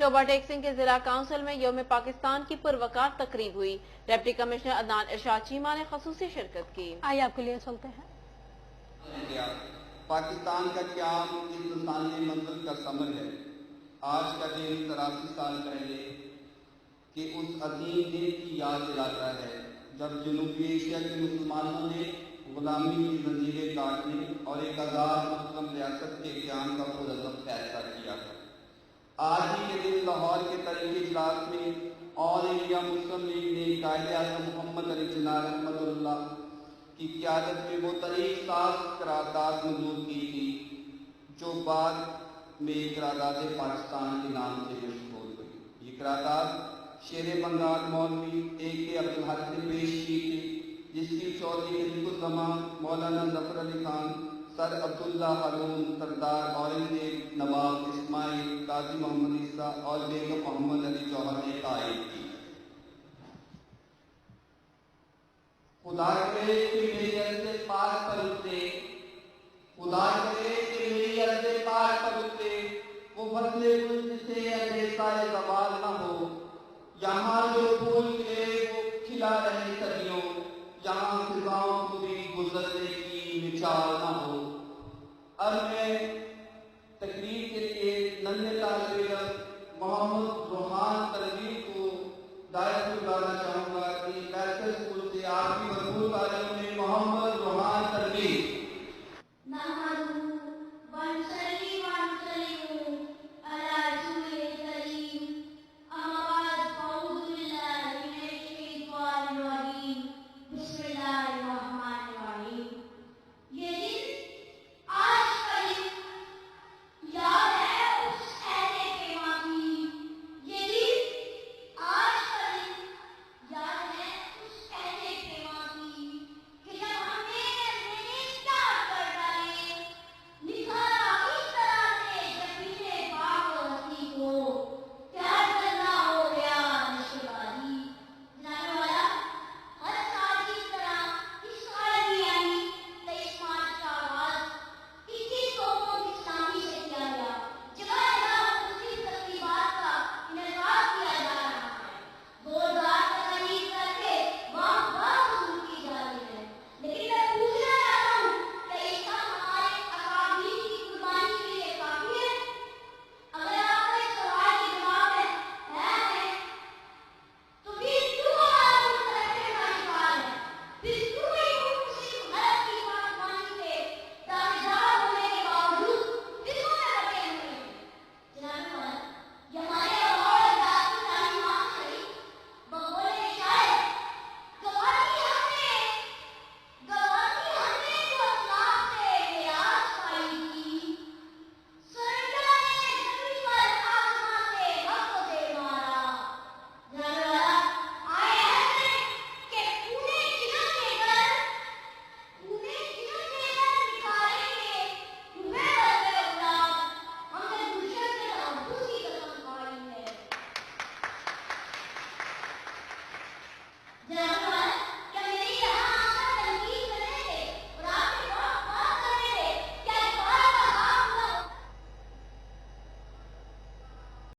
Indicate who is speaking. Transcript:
Speaker 1: شعبہ ٹیکسنگ کے ضلع کونسل میں یوم پاکستان کی پروقار تقریب ہوئی۔ ڈپٹی کمشنر عدنان ارشاد چیمہ نے خصوصی شرکت کی۔
Speaker 2: آئیے آپ کے لیے سنتے ہیں۔
Speaker 3: پاکستان کا قیام ہندوستانی منزل کا ثمر ہے۔ آج کا دن 83 سال پہلے کہ اس عظیم دن کی یاد دلاتا ہے جب جنوبی ایشیا کے مسلمانوں نے غلامی کی زنجیریں کاٹنے اور ایک آزاد مسلم ریاست کے قیام کا پرعزم فیصلہ کیا۔ آج ہی کے دن لاہور کے تاریخی اجلاس میں آل انڈیا مسلم لیگ نے قائد اعظم محمد علی جناح رحمۃ اللہ کی قیادت میں وہ تاریخ ساز قرارداد منظور کی تھی جو بعد میں قرارداد پاکستان کے نام سے مشہور ہوئی۔ یہ قرارداد شیر بنگال مولوی A.K. عبدالحق نے پیش کی تھی، جس کی چودھری خلیف الزمان مولانا ظفر علی خان، سر عبداللہ ہارون، سردار اورنگزیب، نواب اسماعیل، قاضی محمد عیسیٰ اور بیگم محمد علی جوہر نے قائم کی۔ خدا کرے کہ میری عرض پاک پر اترے، خدا کرے کہ میری عرض پاک پر اترے، وہ فضل گل سے اندیشہ زوال نہ ہو۔ یہاں جو پھول کھلے وہ کھلا رہے صدیوں، یہاں فضاؤں کو بھی گزرنے کی مثال نہ ہو۔ اب میں تقریر کے لیے ننھے طالب علم محمد